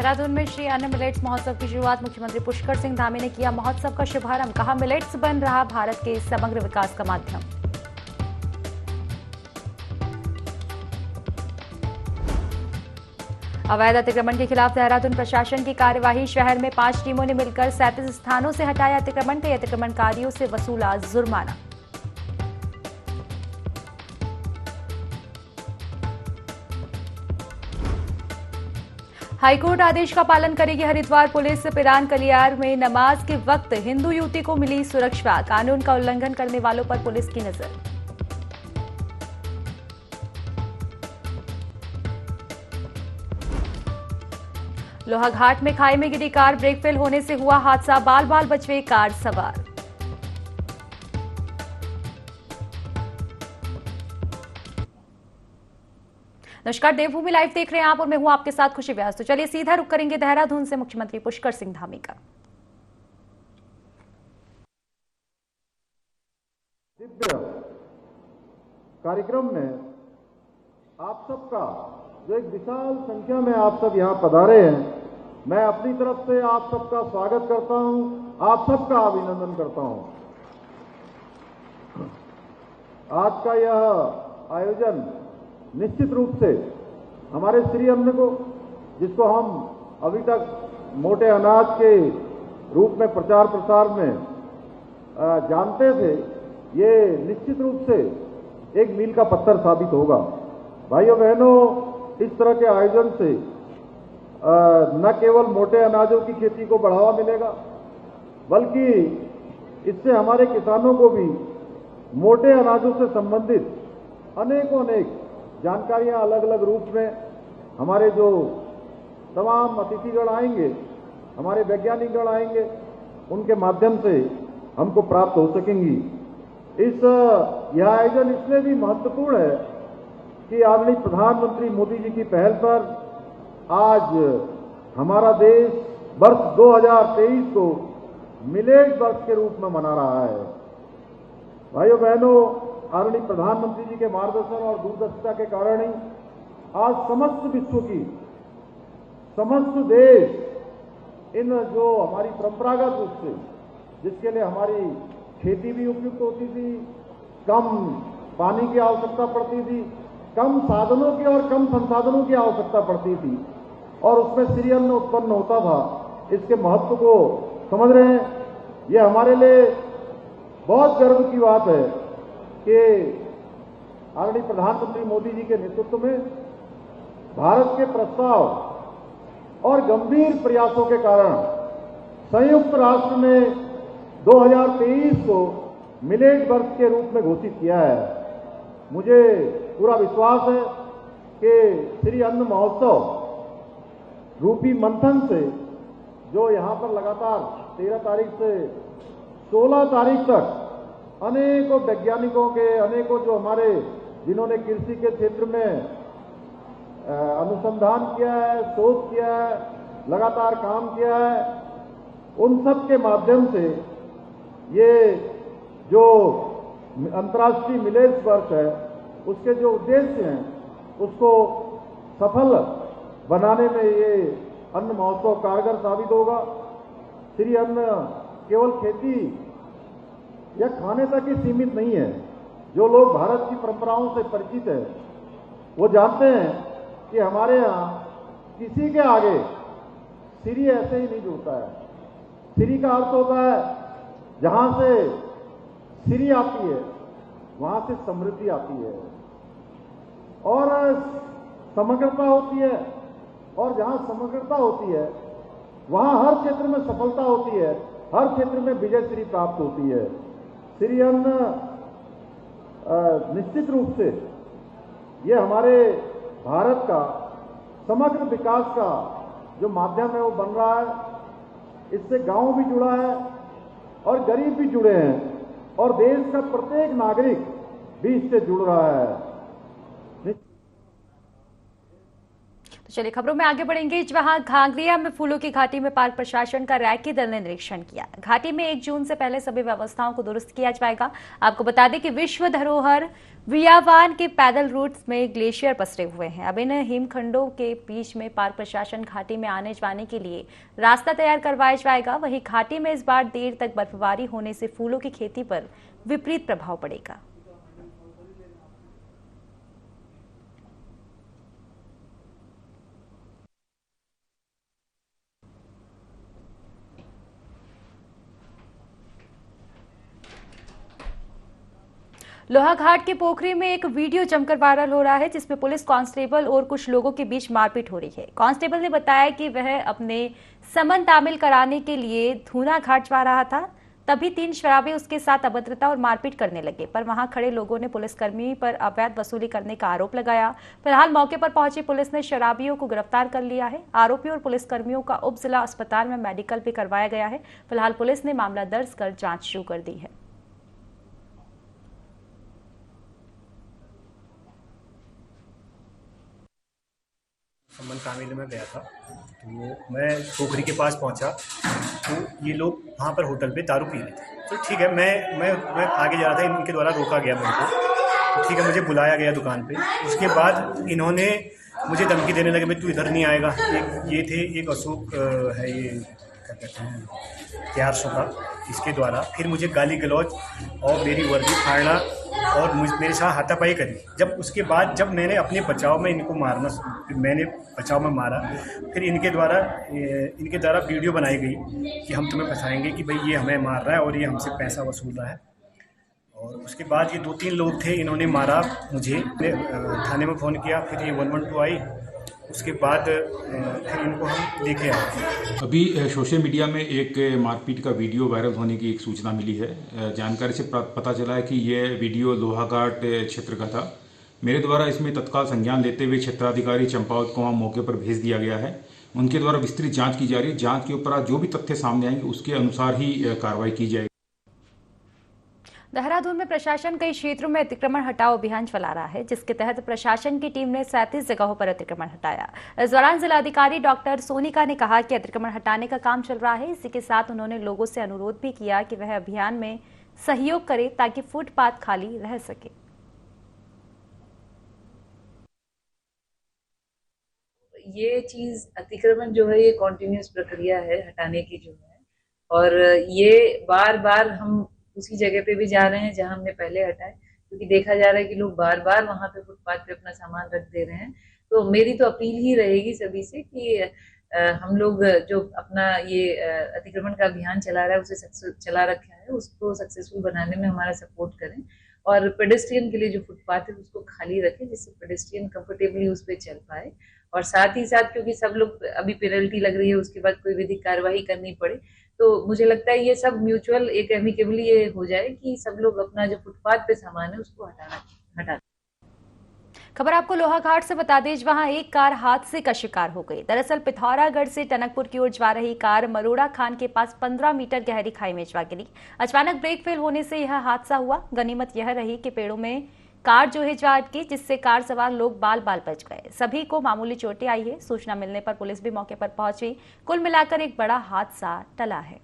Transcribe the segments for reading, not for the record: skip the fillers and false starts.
देहरादून में श्री अन्न मिलेट्स महोत्सव की शुरुआत मुख्यमंत्री पुष्कर सिंह धामी ने किया महोत्सव का शुभारंभ। कहा, मिलेट्स बन रहा भारत के समग्र विकास का माध्यम। अवैध अतिक्रमण के खिलाफ देहरादून प्रशासन की कार्यवाही। शहर में 5 टीमों ने मिलकर 37 स्थानों से हटाया अतिक्रमण। कई अतिक्रमणकारियों से वसूला जुर्माना। हाईकोर्ट आदेश का पालन करेगी हरिद्वार पुलिस। पिरान कलियार में नमाज के वक्त हिंदू युवती को मिली सुरक्षा। कानून का उल्लंघन करने वालों पर पुलिस की नजर। लोहाघाट में खाई में गिरी कार, ब्रेक फेल होने से हुआ हादसा। बाल बाल बचे कार सवार। नमस्कार, देवभूमि लाइव देख रहे हैं आप और मैं हूं आपके साथ खुशी व्यास। तो चलिए सीधा रुख करेंगे देहरादून से मुख्यमंत्री पुष्कर सिंह धामी का। दिव्य कार्यक्रम में आप सबका जो एक विशाल संख्या में आप सब यहां पधारे हैं, मैं अपनी तरफ से आप सबका स्वागत करता हूं, आप सबका अभिनंदन करता हूं। आज का यह आयोजन निश्चित रूप से हमारे श्री अन्न को, जिसको हम अभी तक मोटे अनाज के रूप में प्रचार प्रसार में जानते थे, ये निश्चित रूप से एक मील का पत्थर साबित होगा। भाइयों बहनों, इस तरह के आयोजन से न केवल मोटे अनाजों की खेती को बढ़ावा मिलेगा, बल्कि इससे हमारे किसानों को भी मोटे अनाजों से संबंधित अनेकों अनेक जानकारियां अलग अलग रूप में हमारे जो तमाम अतिथिगण आएंगे, हमारे वैज्ञानिकगण आएंगे, उनके माध्यम से हमको प्राप्त हो सकेंगी। यह आयोजन इसलिए भी महत्वपूर्ण है कि आदरणीय प्रधानमंत्री मोदी जी की पहल पर आज हमारा देश वर्ष 2023 को मिलेट वर्ष के रूप में मना रहा है। भाइयों बहनों, आदरणीय प्रधानमंत्री जी के मार्गदर्शन और दूरदर्शिता के कारण ही आज समस्त विश्व की, समस्त देश इन जो हमारी परंपरागत रूप से, जिसके लिए हमारी खेती भी उपयुक्त होती थी, कम पानी की आवश्यकता पड़ती थी, कम साधनों की और कम संसाधनों की आवश्यकता पड़ती थी, और उसमें श्री अन्न उत्पन्न होता था, इसके महत्व को समझ रहे हैं। ये हमारे लिए बहुत गर्व की बात है कि आदरणीय प्रधानमंत्री मोदी जी के नेतृत्व में भारत के प्रस्ताव और गंभीर प्रयासों के कारण संयुक्त राष्ट्र ने 2023 को मिलेट वर्ष के रूप में घोषित किया है। मुझे पूरा विश्वास है कि श्री अन्न महोत्सव रूपी मंथन से, जो यहाँ पर लगातार 13 तारीख से 16 तारीख तक अनेकों वैज्ञानिकों के, अनेकों जो हमारे जिन्होंने कृषि के क्षेत्र में अनुसंधान किया है, शोध किया है, लगातार काम किया है, उन सब के माध्यम से ये जो अंतर्राष्ट्रीय मिलेट्स वर्ष है, उसके जो उद्देश्य हैं, उसको सफल बनाने में ये अन्न महोत्सव कारगर साबित होगा। श्री अन्न केवल खेती या खाने तक ही सीमित नहीं है। जो लोग भारत की परंपराओं से परिचित है, वो जानते हैं कि हमारे यहाँ किसी के आगे श्री ऐसे ही नहीं जुड़ता है। श्री का अर्थ होता है जहां से श्री आती है, वहां से समृद्धि आती है और समग्रता होती है, और जहां समग्रता होती है वहां हर क्षेत्र में सफलता होती है, हर क्षेत्र में विजय श्री प्राप्त होती है। श्री अन्न निश्चित रूप से ये हमारे भारत का समग्र विकास का जो माध्यम है वो बन रहा है। इससे गांव भी जुड़ा है और गरीब भी जुड़े हैं, और देश का प्रत्येक नागरिक भी इससे जुड़ रहा है। तो चलिए खबरों में आगे बढ़ेंगे, जहां घाघरिया में फूलों की घाटी में पार्क प्रशासन का रैकी दल ने निरीक्षण किया। घाटी में 1 जून से पहले सभी व्यवस्थाओं को दुरुस्त किया जाएगा। आपको बता दें कि विश्व धरोहर वियावान के पैदल रूट्स में ग्लेशियर पसरे हुए हैं। अब इन हिमखंडों के बीच में पार्क प्रशासन घाटी में आने जाने के लिए रास्ता तैयार करवाया जाएगा। वहीं घाटी में इस बार देर तक बर्फबारी होने से फूलों की खेती पर विपरीत प्रभाव पड़ेगा। लोहाघाट के पोखरी में एक वीडियो जमकर वायरल हो रहा है, जिसमें पुलिस कांस्टेबल और कुछ लोगों के बीच मारपीट हो रही है। कांस्टेबल ने बताया कि वह अपने समन तामील कराने के लिए धूना घाट जा रहा था, तभी 3 शराबी उसके साथ अभद्रता और मारपीट करने लगे, पर वहां खड़े लोगों ने पुलिसकर्मी पर अवैध वसूली करने का आरोप लगाया। फिलहाल मौके पर पहुंची पुलिस ने शराबियों को गिरफ्तार कर लिया है। आरोपियों और पुलिसकर्मियों का उप जिला अस्पताल में मेडिकल भी करवाया गया है। फिलहाल पुलिस ने मामला दर्ज कर जांच शुरू कर दी है। समन तामील में गया था, तो मैं पोखरी के पास पहुंचा तो ये लोग वहाँ पर होटल पे दारू पी रहे थे। तो ठीक है, मैं आगे जा रहा था, इनके द्वारा रोका गया मेरे को। तो ठीक है, मुझे बुलाया गया दुकान पे। उसके बाद इन्होंने मुझे धमकी देने लगे, भाई तू इधर नहीं आएगा। ये थे एक अशोक है, ये क्या कहते हैं, 400 का, इसके द्वारा फिर मुझे गाली गलौज और मेरी वर्दी फाड़ना और मेरे साथ हाथापाई करी। जब उसके बाद जब मैंने अपने बचाव में इनको मारना, मैंने बचाव में मारा, फिर इनके द्वारा वीडियो बनाई गई कि हम तुम्हें फंसाएंगे कि भाई ये हमें मार रहा है और ये हमसे पैसा वसूल रहा है। और उसके बाद ये 2-3 लोग थे, इन्होंने मारा मुझे। थाने में फ़ोन किया, फिर ये 112 आई। उसके बाद फिर इनको हम लेके आए। अभी सोशल मीडिया में एक मारपीट का वीडियो वायरल होने की एक सूचना मिली है। जानकारी से पता चला है कि ये वीडियो लोहाघाट क्षेत्र का था। मेरे द्वारा इसमें तत्काल संज्ञान लेते हुए क्षेत्राधिकारी चंपावत को वहाँ मौके पर भेज दिया गया है। उनके द्वारा विस्तृत जांच की जा रही है। जांच के ऊपर जो भी तथ्य सामने आएंगे उसके अनुसार ही कार्रवाई की जाएगी। देहरादून में प्रशासन कई क्षेत्रों में अतिक्रमण हटाओ अभियान चला रहा है, जिसके तहत प्रशासन की टीम ने 37 जगहों पर अतिक्रमण हटाया। इस दौरान जिलाधिकारी डॉक्टर सोनिका ने कहा कि अतिक्रमण हटाने का काम चल रहा है। इसी के साथ उन्होंने लोगों से अनुरोध भी किया कि वह अभियान में सहयोग करें ताकि फुटपाथ खाली रह सके। ये चीज अतिक्रमण जो है, ये कॉन्टिन्यूस प्रक्रिया है हटाने की जो है, और ये बार बार हम उसी जगह पे भी जा रहे हैं जहां हमने पहले हटाए, क्योंकि देखा जा रहा है कि लोग बार बार वहां पे फुटपाथ पे अपना सामान रख दे रहे हैं। तो मेरी तो अपील ही रहेगी सभी से कि हम लोग जो अपना ये अतिक्रमण का अभियान चला रहा है, उसे चला रखा है, उसको सक्सेसफुल बनाने में हमारा सपोर्ट करें, और पेडेस्ट्रियन के लिए जो फुटपाथ है उसको खाली रखें, जिससे पेडेस्ट्रियन कंफर्टेबली उस पर चल पाए। और साथ ही साथ, क्योंकि सब लोग अभी पेनल्टी लग रही है, उसके बाद कोई विधिक कार्यवाही करनी पड़े, तो मुझे लगता है ये सब म्यूचुअल एक एमिकेबली ये हो जाए कि सब लोग अपना जो फुटपाथ पे सामान है उसको हटा। खबर आपको लोहाघाट से बता दें, वहां एक कार हादसे का शिकार हो गई। दरअसल पिथौरागढ़ से टनकपुर की ओर जा रही कार मरोड़ा खान के पास 15 मीटर गहरी खाई में जा गिरी। अचानक ब्रेक फेल होने से यह हादसा हुआ। गनीमत यह रही कि पेड़ों में कार जो है जा अटकी, जिससे कार सवार लोग बाल बाल बच गए। सभी को मामूली चोटें आई है। सूचना मिलने पर पुलिस भी मौके पर पहुंची। कुल मिलाकर एक बड़ा हादसा टला है।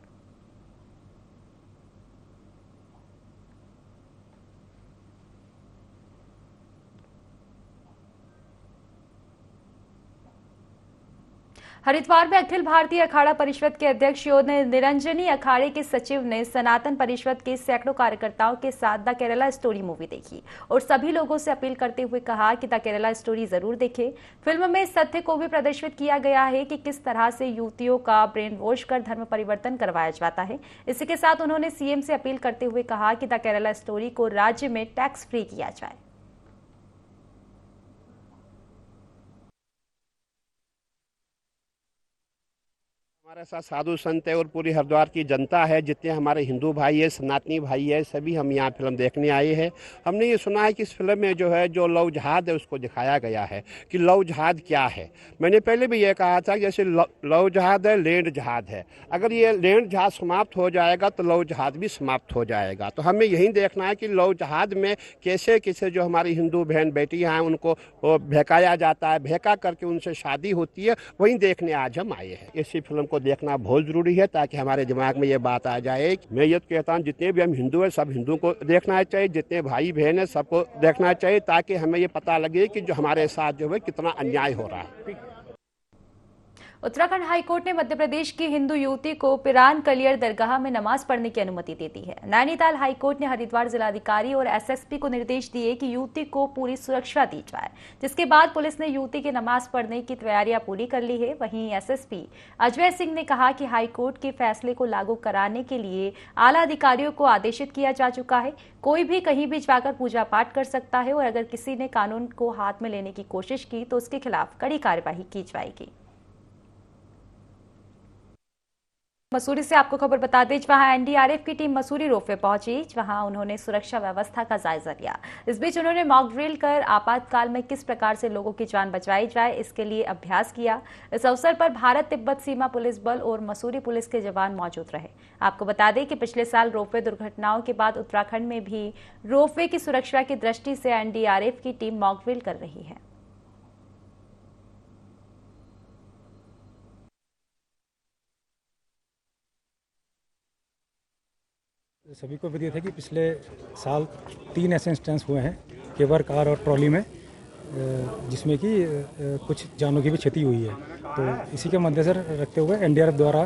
हरिद्वार में अखिल भारतीय अखाड़ा परिषद के अध्यक्ष निरंजनी अखाड़े के सचिव ने सनातन परिषद के सैकड़ों कार्यकर्ताओं के साथ द केरला स्टोरी मूवी देखी और सभी लोगों से अपील करते हुए कहा कि द केरला स्टोरी जरूर देखें। फिल्म में इस तथ्य को भी प्रदर्शित किया गया है कि किस तरह से युवतियों का ब्रेन वॉश कर धर्म परिवर्तन करवाया जाता है। इसी के साथ उन्होंने सीएम से अपील करते हुए कहा कि द केरला स्टोरी को राज्य में टैक्स फ्री किया जाए। हमारे साथ साधु संत है और पूरी हरिद्वार की जनता है, जितने हमारे हिंदू भाई है, सनातनी भाई है, सभी हम यहाँ फिल्म देखने आए हैं। हमने ये सुना है कि इस फिल्म में जो है जो लव जहाद है उसको दिखाया गया है कि लव जहाद क्या है। मैंने पहले भी ये कहा था कि जैसे लव जहाद है, लैंड जहाद है। अगर ये लैंड जहाद समाप्त हो जाएगा तो लव जहाद भी समाप्त हो जाएगा। तो हमें यही देखना है कि लव जहाद में कैसे कैसे जो हमारी हिंदू बहन बेटियाँ हैं उनको बहकाया जाता है, बहका करके उनसे शादी होती है, वही देखने आज हम आए हैं। इसी फिल्म को को देखना बहुत जरूरी है, ताकि हमारे दिमाग में ये बात आ जाए। मैं ये कहता हूँ जितने भी हम हिंदू हैं सब हिंदुओं को देखना चाहिए, जितने भाई बहन हैं सबको देखना चाहिए, ताकि हमें ये पता लगे कि जो हमारे साथ जो है कितना अन्याय हो रहा है। उत्तराखंड हाईकोर्ट ने मध्य प्रदेश की हिंदू युवती को पिरान कलियर दरगाह में नमाज पढ़ने की अनुमति दे दी है। नैनीताल हाईकोर्ट ने हरिद्वार जिलाधिकारी और एसएसपी को निर्देश दिए कि युवती को पूरी सुरक्षा दी जाए, जिसके बाद पुलिस ने युवती की नमाज पढ़ने की तैयारियां पूरी कर ली है। वहीं एसएसपी अजय सिंह ने कहा कि हाईकोर्ट के फैसले को लागू कराने के लिए आला अधिकारियों को आदेशित किया जा चुका है। कोई भी कहीं भी जाकर पूजा पाठ कर सकता है और अगर किसी ने कानून को हाथ में लेने की कोशिश की तो उसके खिलाफ कड़ी कार्रवाई की जाएगी। मसूरी से आपको खबर बता दें, वहां एनडीआरएफ की टीम मसूरी रोपवे पहुंची, वहां उन्होंने सुरक्षा व्यवस्था का जायजा लिया। इस बीच उन्होंने मॉक ड्रिल कर आपातकाल में किस प्रकार से लोगों की जान बचाई जाए इसके लिए अभ्यास किया। इस अवसर पर भारत तिब्बत सीमा पुलिस बल और मसूरी पुलिस के जवान मौजूद रहे। आपको बता दें कि पिछले साल रोपवे दुर्घटनाओं के बाद उत्तराखंड में भी रोपवे की सुरक्षा की दृष्टि से एनडीआरएफ की टीम मॉक ड्रिल कर रही है। सभी को विदित है कि पिछले साल 3 ऐसे इंस्टेंस हुए हैं केबर कार और ट्रॉली में, जिसमें कि कुछ जानों की भी क्षति हुई है। तो इसी के मद्देनजर रखते हुए एनडीआरएफ द्वारा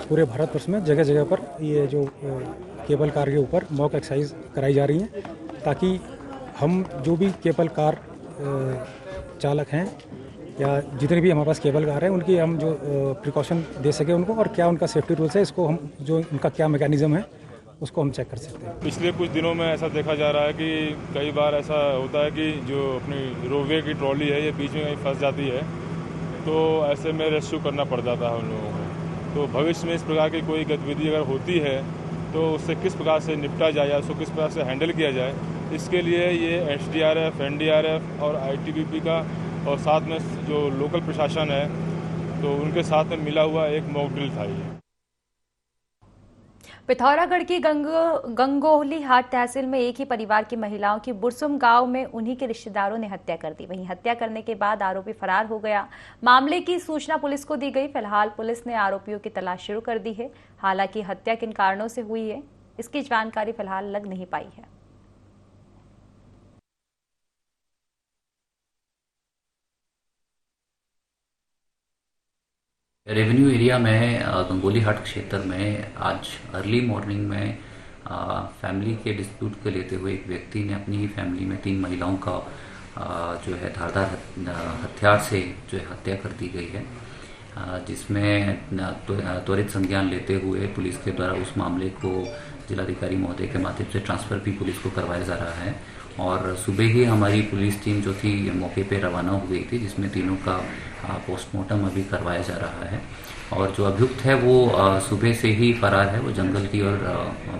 पूरे भारतवर्ष में जगह जगह पर ये जो केबल कार के ऊपर मॉक एक्सरसाइज कराई जा रही है, ताकि हम जो भी केबल कार चालक हैं या जितने भी हमारे पास केबल कार हैं उनकी हम जो प्रिकॉशन दे सके उनको, और क्या उनका सेफ्टी रूल्स है इसको हम जो उनका क्या मैकेनिज्म है उसको हम चेक कर सकते हैं। पिछले कुछ दिनों में ऐसा देखा जा रहा है कि कई बार ऐसा होता है कि जो अपनी रोपवे की ट्रॉली है ये बीच में कहीं फंस जाती है, तो ऐसे में रेस्क्यू करना पड़ जाता है उन लोगों को। तो भविष्य में इस प्रकार की कोई गतिविधि अगर होती है तो उससे किस प्रकार से निपटा जाए या उसको किस प्रकार से हैंडल किया जाए, इसके लिए ये एसडीआरएफ, एनडीआरएफ और आईटीबीपी का और साथ में जो लोकल प्रशासन है तो उनके साथ में मिला हुआ एक मॉक ड्रिल था। ये पिथौरागढ़ की गंगोहली हाट तहसील में एक ही परिवार की महिलाओं की बुरसुम गांव में उन्हीं के रिश्तेदारों ने हत्या कर दी। वहीं हत्या करने के बाद आरोपी फरार हो गया। मामले की सूचना पुलिस को दी गई। फिलहाल पुलिस ने आरोपियों की तलाश शुरू कर दी है। हालांकि हत्या किन कारणों से हुई है इसकी जानकारी फिलहाल लग नहीं पाई है। रेवेन्यू एरिया में गंगोली हाट क्षेत्र में आज अर्ली मॉर्निंग में फैमिली के डिस्प्यूट को लेते हुए एक व्यक्ति ने अपनी ही फैमिली में 3 महिलाओं का जो है धारदार हथियार से जो है हत्या कर दी गई है, जिसमें त्वरित संज्ञान लेते हुए पुलिस के द्वारा उस मामले को जिलाधिकारी महोदय के माध्यम से ट्रांसफर भी पुलिस को करवाया जा रहा है। और सुबह ही हमारी पुलिस टीम जो थी मौके पे रवाना हो गई थी, जिसमें तीनों का पोस्टमार्टम अभी करवाया जा रहा है। और जो अभियुक्त है वो सुबह से ही फरार है, वो जंगल की ओर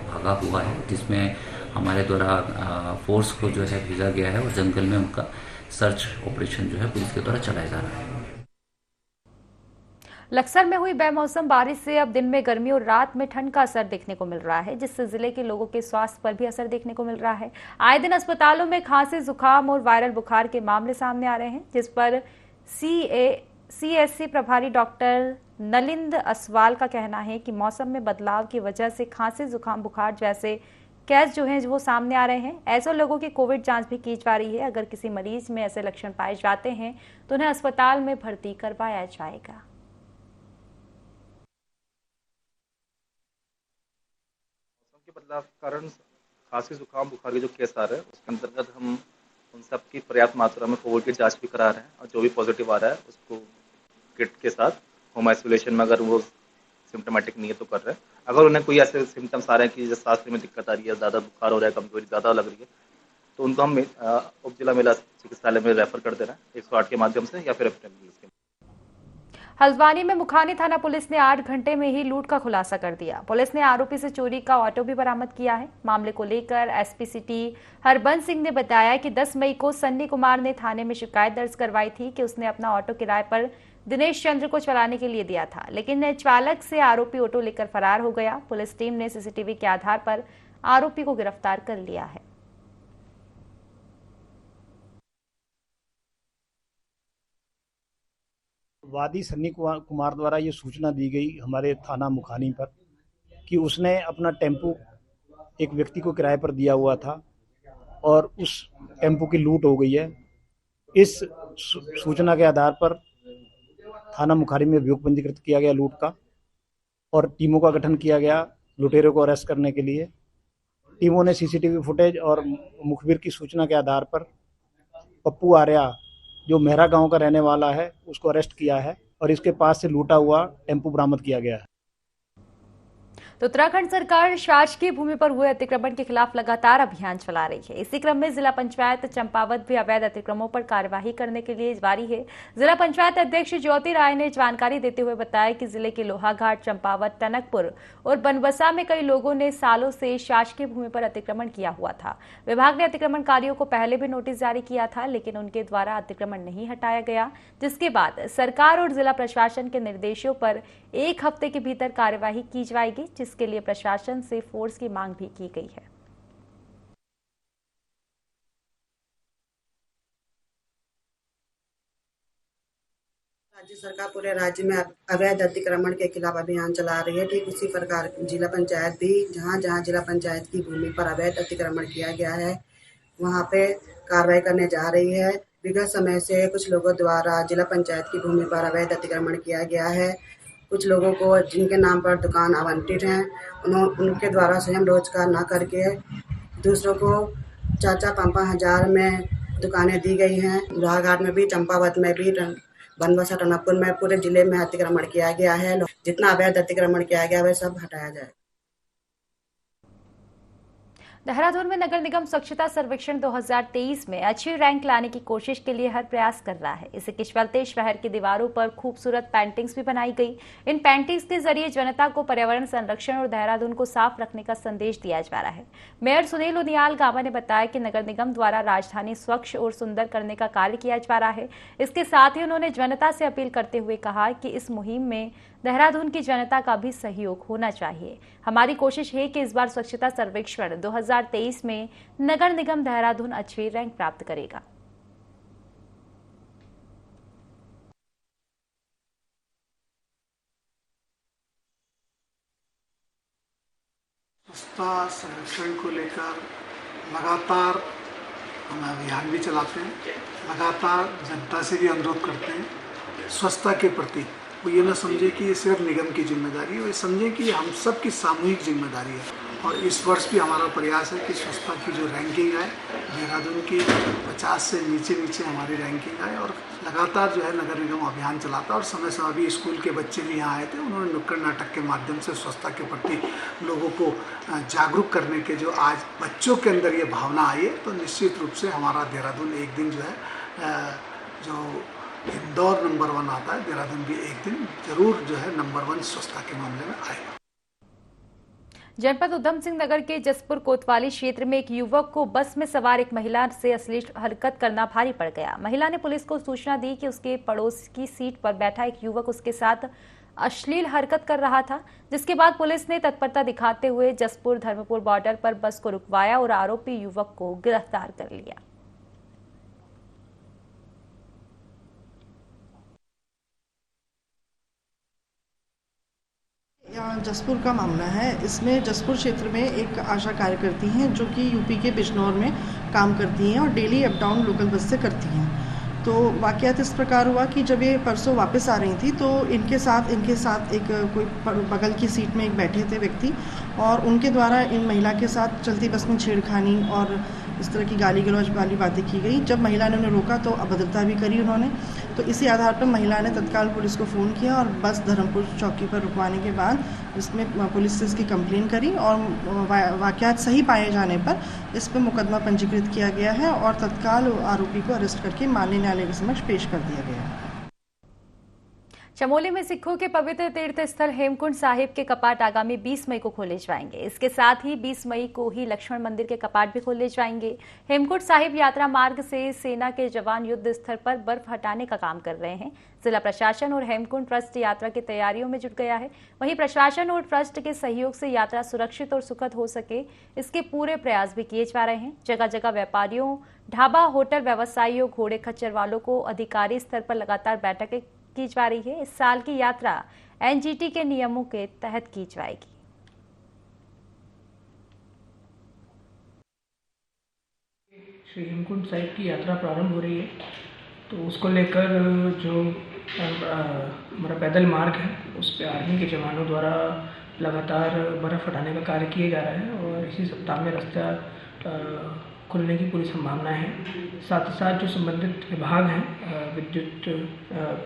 भागा हुआ है, जिसमें हमारे द्वारा फोर्स को जो है भेजा गया है और जंगल में उनका सर्च ऑपरेशन जो है पुलिस के द्वारा चलाया जा रहा है। लक्सर में हुई बेमौसम बारिश से अब दिन में गर्मी और रात में ठंड का असर देखने को मिल रहा है, जिससे जिले के लोगों के स्वास्थ्य पर भी असर देखने को मिल रहा है। आए दिन अस्पतालों में खांसी, जुकाम और वायरल बुखार के मामले सामने आ रहे हैं, जिस पर सीएससी प्रभारी डॉक्टर नलिंद असवाल का कहना है कि मौसम में बदलाव की वजह से खांसी, जुकाम, बुखार जैसे केस जो हैं वो सामने आ रहे हैं। ऐसे लोगों की कोविड जांच भी की जा रही है। अगर किसी मरीज में ऐसे लक्षण पाए जाते हैं तो उन्हें अस्पताल में भर्ती करवाया जाएगा। बदलाव के कारण खांसी, जुकाम, बुखार के जो केस आ रहे हैं उसके अंतर्गत हम उन सब की पर्याप्त मात्रा में कोविड की जांच भी करा रहे हैं, और जो भी पॉजिटिव आ रहा है उसको किट के साथ होम आइसोलेशन में, अगर वो सिम्टोमेटिक नहीं है तो कर रहे हैं। अगर उन्हें कोई ऐसे सिम्टम्स आ रहे हैं कि जैसे सांस में दिक्कत आ रही है, ज़्यादा बुखार हो रहा है, कमजोरी ज़्यादा लग रही है, तो उनको हम उप जिला महिला चिकित्सालय में रेफर कर दे रहे हैं 108 के माध्यम से या फिर एम्बुलेंस के। हल्द्वानी में मुखानी थाना पुलिस ने 8 घंटे में ही लूट का खुलासा कर दिया। पुलिस ने आरोपी से चोरी का ऑटो भी बरामद किया है। मामले को लेकर एसपी सिटी हरबंस सिंह ने बताया कि 10 मई को सन्नी कुमार ने थाने में शिकायत दर्ज करवाई थी कि उसने अपना ऑटो किराए पर दिनेश चंद्र को चलाने के लिए दिया था, लेकिन चालक से आरोपी ऑटो लेकर फरार हो गया। पुलिस टीम ने सीसीटीवी के आधार पर आरोपी को गिरफ्तार कर लिया है। वादी सन्नी कुमार द्वारा ये सूचना दी गई हमारे थाना मुखानी पर कि उसने अपना टेम्पू एक व्यक्ति को किराए पर दिया हुआ था और उस टेम्पू की लूट हो गई है। इस सूचना के आधार पर थाना मुखारी में अभियोग पंजीकृत किया गया लूट का और टीमों का गठन किया गया लुटेरों को अरेस्ट करने के लिए। टीमों ने सीसीटीवी फुटेज और मुखबिर की सूचना के आधार पर पप्पू आर्या जो मेहरा गांव का रहने वाला है उसको अरेस्ट किया है और इसके पास से लूटा हुआ टेम्पू बरामद किया गया है। तो उत्तराखंड सरकार शासकीय भूमि पर हुए अतिक्रमण के खिलाफ लगातार अभियान चला रही है। इसी क्रम में जिला पंचायत चंपावत भी अवैध अतिक्रमणों पर कार्यवाही करने के लिए जारी है। जिला पंचायत अध्यक्ष ज्योति राय ने जानकारी देते हुए बताया कि जिले के लोहाघाट, चंपावत, टनकपुर और बनबसा में कई लोगों ने सालों से शासकीय भूमि पर अतिक्रमण किया हुआ था। विभाग ने अतिक्रमणकारियों को पहले भी नोटिस जारी किया था, लेकिन उनके द्वारा अतिक्रमण नहीं हटाया गया, जिसके बाद सरकार और जिला प्रशासन के निर्देशों पर 1 हफ्ते के भीतर कार्यवाही की जाएगी, जिसके लिए प्रशासन से फोर्स की मांग भी की गई है। राज्य सरकार पूरे राज्य में अवैध अतिक्रमण के खिलाफ अभियान चला रही है। ठीक उसी प्रकार जिला पंचायत भी जहां जहां जिला पंचायत की भूमि पर अवैध अतिक्रमण किया गया है वहां पे कार्रवाई करने जा रही है। विगत समय से कुछ लोगों द्वारा जिला पंचायत की भूमि पर अवैध अतिक्रमण किया गया है। कुछ लोगों को जिनके नाम पर दुकान आवंटित हैं उनके द्वारा स्वयं रोजगार न करके दूसरों को 4-5 हजार में दुकानें दी गई हैं। लोहाघाट में भी, चंपावत में भी, बनबसा, टनकपुर में, पूरे जिले में अतिक्रमण किया गया है। जितना अवैध अतिक्रमण किया गया वह सब हटाया जाए। देहरादून में नगर निगम स्वच्छता सर्वेक्षण 2023 में अच्छी रैंक लाने की कोशिश के लिए हर प्रयास कर रहा है। इसी के चलते शहर की दीवारों पर खूबसूरत पेंटिंग्स भी बनाई गई। इन पेंटिंग्स के जरिए जनता को पर्यावरण संरक्षण और देहरादून को साफ रखने का संदेश दिया जा रहा है। मेयर सुनील उनियाल गामा ने बताया कि नगर निगम द्वारा राजधानी स्वच्छ और सुंदर करने का कार्य किया जा रहा है। इसके साथ ही उन्होंने जनता से अपील करते हुए कहा कि इस मुहिम में देहरादून की जनता का भी सहयोग होना चाहिए। हमारी कोशिश है कि इस बार स्वच्छता सर्वेक्षण 2023 में नगर निगम देहरादून अच्छी रैंक प्राप्त करेगा। स्वच्छता सर्वेक्षण को लेकर लगातार हम अभियान भी चलाते हैं, लगातार जनता से भी अनुरोध करते हैं स्वच्छता के प्रति वो ये ना समझे कि ये सिर्फ निगम की जिम्मेदारी है, वो ये समझें कि हम सब की सामूहिक जिम्मेदारी है। और इस वर्ष भी हमारा प्रयास है कि स्वच्छता की जो रैंकिंग है देहरादून की 50 से नीचे हमारी रैंकिंग आए। और लगातार जो है नगर निगम अभियान चलाता है और समय समय अभी स्कूल के बच्चे भी यहाँ आए थे, उन्होंने नुक्कड़ नाटक के माध्यम से स्वच्छता के प्रति लोगों को जागरूक करने के जो आज बच्चों के अंदर ये भावना आई है, तो निश्चित रूप से हमारा देहरादून एक दिन जो है जो इंदौर नंबर 1 आता है, देहरादून भी एक दिन जरूर जो है नंबर 1 स्वच्छता के मामले में आएगा। जनपद उधम सिंह नगर के जसपुर कोतवाली क्षेत्र में एक युवक को बस में सवार एक महिला से अश्लील हरकत करना भारी पड़ गया। महिला ने पुलिस को सूचना दी कि उसके पड़ोस की सीट पर बैठा एक युवक उसके साथ अश्लील हरकत कर रहा था, जिसके बाद पुलिस ने तत्परता दिखाते हुए जसपुर धर्मपुर बॉर्डर पर बस को रुकवाया और आरोपी युवक को गिरफ्तार कर लिया। यहाँ जसपुर का मामला है। इसमें जसपुर क्षेत्र में एक आशा कार्यकर्ती हैं जो कि यूपी के बिजनौर में काम करती हैं और daily up down local bus से करती हैं। तो वाक़यात इस प्रकार हुआ कि जब ये परसों वापस आ रही थी तो इनके साथ एक कोई बगल की सीट में एक बैठे थे व्यक्ति और उनके द्वारा इन महिला के साथ चलती बस में छेड़खानी और इस तरह की गाली गलौज वाली बातें की गई। जब महिला ने उन्हें रोका तो अभद्रता भी करी उन्होंने। तो इसी आधार पर महिला ने तत्काल पुलिस को फ़ोन किया और बस धर्मपुर चौकी पर रुकवाने के बाद इसमें पुलिस से इसकी कंप्लेन करी और वाक़यात सही पाए जाने पर इस पर मुकदमा पंजीकृत किया गया है और तत्काल आरोपी को अरेस्ट करके माननीय न्यायालय के समक्ष पेश कर दिया गया है। चमोली में सिखों के पवित्र तीर्थ स्थल हेमकुंड साहिब के कपाट आगामी 20 मई को खोले जाएंगे। इसके साथ ही 20 मई को ही लक्ष्मण मंदिर के कपाट भी खोले जाएंगे। हेमकुंड साहिब यात्रा मार्ग से सेना के जवान युद्ध स्तर पर बर्फ हटाने का काम कर रहे हैं। जिला प्रशासन और हेमकुंड ट्रस्ट यात्रा की तैयारियों में जुट गया है। वहीं प्रशासन और ट्रस्ट के सहयोग से यात्रा सुरक्षित और सुखद हो सके, इसके पूरे प्रयास भी किए जा रहे हैं। जगह जगह व्यापारियों, ढाबा, होटल व्यवसायियों, घोड़े खच्चर वालों को अधिकारी स्तर पर लगातार बैठकें की जा रही है। इस साल की यात्रा एनजीटी के नियमों के तहत की जाएगी। श्री हेमकुंड साहिब की यात्रा प्रारंभ हो रही है, तो उसको लेकर जो हमारा पैदल मार्ग है उस पर आर्मी के जवानों द्वारा लगातार बर्फ़ हटाने का कार्य किया जा रहा है और इसी सप्ताह में रास्ता खुलने की पूरी संभावना है। साथ ही साथ जो संबंधित विभाग हैं, विद्युत,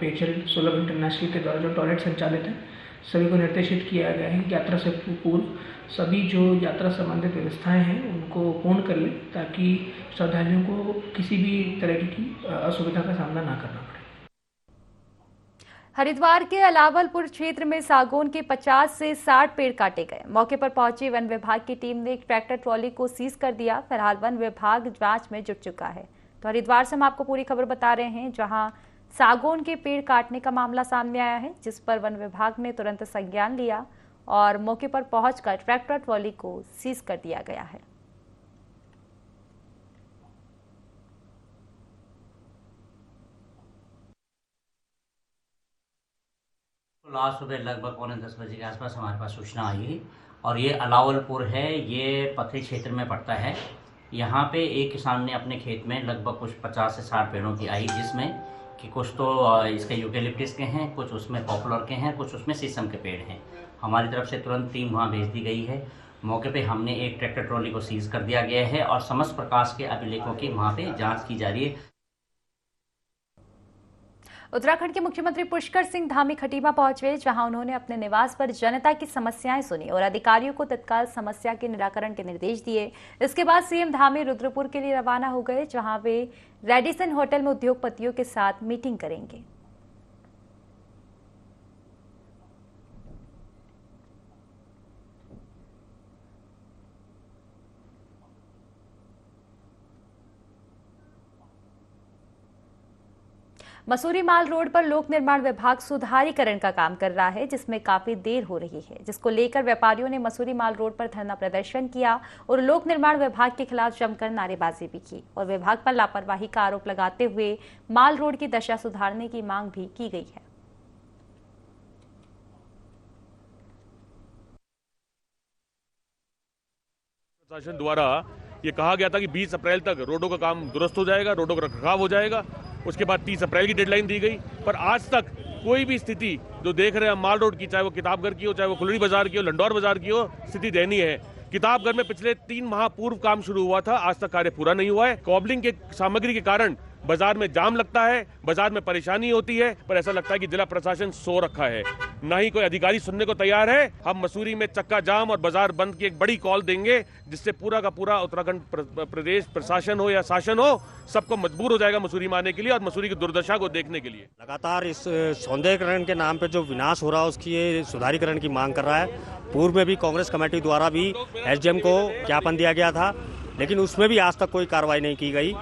पेयजल, सुलभ इंटरनेशनल के द्वारा जो टॉयलेट संचालित हैं, सभी को निर्देशित किया गया है कि यात्रा से पूर्व सभी जो यात्रा संबंधित व्यवस्थाएं हैं उनको पूर्ण कर लें, ताकि श्रद्धालुओं को किसी भी तरह की असुविधा का सामना ना करना पड़े। हरिद्वार के अलावलपुर क्षेत्र में सागौन के 50 से 60 पेड़ काटे गए। मौके पर पहुंची वन विभाग की टीम ने एक ट्रैक्टर ट्रॉली को सीज कर दिया। फिलहाल वन विभाग जांच में जुट चुका है। तो हरिद्वार से हम आपको पूरी खबर बता रहे हैं, जहां सागौन के पेड़ काटने का मामला सामने आया है, जिस पर वन विभाग ने तुरंत संज्ञान लिया और मौके पर पहुंचकर ट्रैक्टर ट्रॉली को सीज कर दिया गया है। लास्ट सुबह लगभग 9:45 बजे के आसपास हमारे पास सूचना आई और ये अलावलपुर है, ये पथरी क्षेत्र में पड़ता है। यहाँ पे एक किसान ने अपने खेत में लगभग कुछ 50 से 60 पेड़ों की आई, जिसमें कि कुछ तो इसके यूकेलिप्टस के हैं, कुछ उसमें पॉपुलर के हैं, कुछ उसमें शीशम के पेड़ हैं। हमारी तरफ से तुरंत टीम वहाँ भेज दी गई है। मौके पे हमने एक ट्रैक्टर ट्रॉली को सीज कर दिया गया है और समस्त प्रकार के अभिलेखों की वहाँ पे जाँच की जा रही है। उत्तराखंड के मुख्यमंत्री पुष्कर सिंह धामी खटीमा पहुंचे, जहां उन्होंने अपने निवास पर जनता की समस्याएं सुनी और अधिकारियों को तत्काल समस्या के निराकरण के निर्देश दिए। इसके बाद सीएम धामी रुद्रपुर के लिए रवाना हो गए, जहां वे रेडिसन होटल में उद्योगपतियों के साथ मीटिंग करेंगे। मसूरी माल रोड पर लोक निर्माण विभाग सुधारीकरण का काम कर रहा है, जिसमें काफी देर हो रही है, जिसको लेकर व्यापारियों ने मसूरी माल रोड पर धरना प्रदर्शन किया और लोक निर्माण विभाग के खिलाफ जमकर नारेबाजी भी की और विभाग पर लापरवाही का आरोप लगाते हुए माल रोड की दशा सुधारने की मांग भी की गई है। प्रशासन द्वारा ये कहा गया था कि 20 अप्रैल तक रोडों का काम दुरुस्त हो जाएगा, रोडों का रखरखाव हो जाएगा। उसके बाद 30 अप्रैल की डेडलाइन दी गई, पर आज तक कोई भी स्थिति जो देख रहे हैं माल रोड की, चाहे वो किताबघर की हो, चाहे वो खुलड़ी बाजार की हो, लंडौर बाजार की हो, स्थिति दयनीय है। किताबघर में पिछले 3 माह पूर्व काम शुरू हुआ था, आज तक कार्य पूरा नहीं हुआ है। कॉबलिंग के सामग्री के कारण बाजार में जाम लगता है, बाजार में परेशानी होती है, पर ऐसा लगता है कि जिला प्रशासन सो रखा है, ना ही कोई अधिकारी सुनने को तैयार है। हम मसूरी में चक्का जाम और बाजार बंद की एक बड़ी कॉल देंगे, जिससे पूरा का पूरा उत्तराखंड प्रदेश प्रशासन हो या शासन हो, सबको मजबूर हो जाएगा मसूरी में आने के लिए और मसूरी की दुर्दशा को देखने के लिए। लगातार इस सौंदर्यीकरण के नाम पे जो विनाश हो रहा है उसकी ये सुधारीकरण की मांग कर रहा है। पूर्व में भी कांग्रेस कमेटी द्वारा भी एसडीएम को ज्ञापन दिया गया था, लेकिन उसमें भी आज तक कोई कार्रवाई नहीं की गई।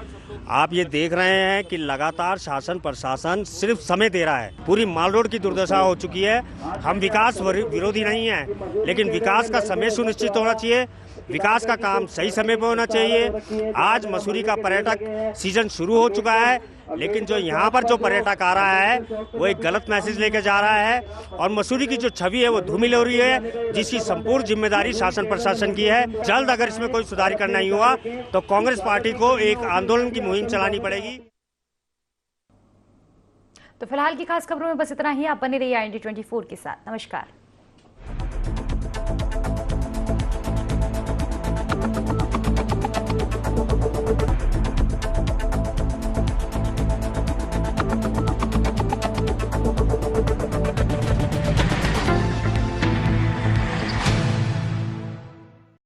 आप ये देख रहे हैं कि लगातार शासन प्रशासन सिर्फ समय दे रहा है। पूरी माल रोड की दुर्दशा हो चुकी है। हम विकास विरोधी नहीं हैं, लेकिन विकास का समय सुनिश्चित होना चाहिए, विकास का काम सही समय पर होना चाहिए। आज मसूरी का पर्यटक सीजन शुरू हो चुका है, लेकिन जो यहाँ पर जो पर्यटक आ रहा है वो एक गलत मैसेज लेकर जा रहा है और मसूरी की जो छवि है वो धूमिल हो रही है, जिसकी संपूर्ण जिम्मेदारी शासन प्रशासन की है। जल्द अगर इसमें कोई सुधारीकरण नहीं हुआ तो कांग्रेस पार्टी को एक आंदोलन की मुहिम चलानी पड़ेगी। तो फिलहाल की खास खबरों में बस इतना ही। आप बने रहिए IND24 के साथ। नमस्कार।